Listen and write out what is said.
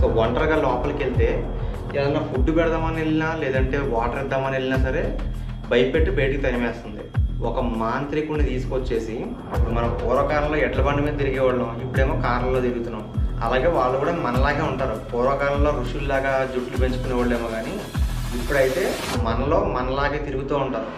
So ఒంటరిగా లోపలికి వెళ్తే ఏదైనా ఫుడ్ పెడదామని వెళ్ళినా లేదంటే వాటర్ ఇద్దామని వెళ్ళినా సరే భయపెట్టి బయటికి తరిమేస్తుంది. ఒక మాంత్రికుడిని తీసుకొచ్చేసి ఇప్పుడు మనం పూర్వకాలంలో ఎడ్ల బండి మీద తిరిగేవాళ్ళం, ఇప్పుడేమో కార్లలో తిరుగుతున్నాం. అలాగే వాళ్ళు కూడా మనలాగే ఉంటారు. పూర్వకాలంలో ఋషుల్లాగా జుట్లు పెంచుకునే వాళ్ళేమో కానీ ఇప్పుడైతే మనలాగే తిరుగుతూ ఉంటారు.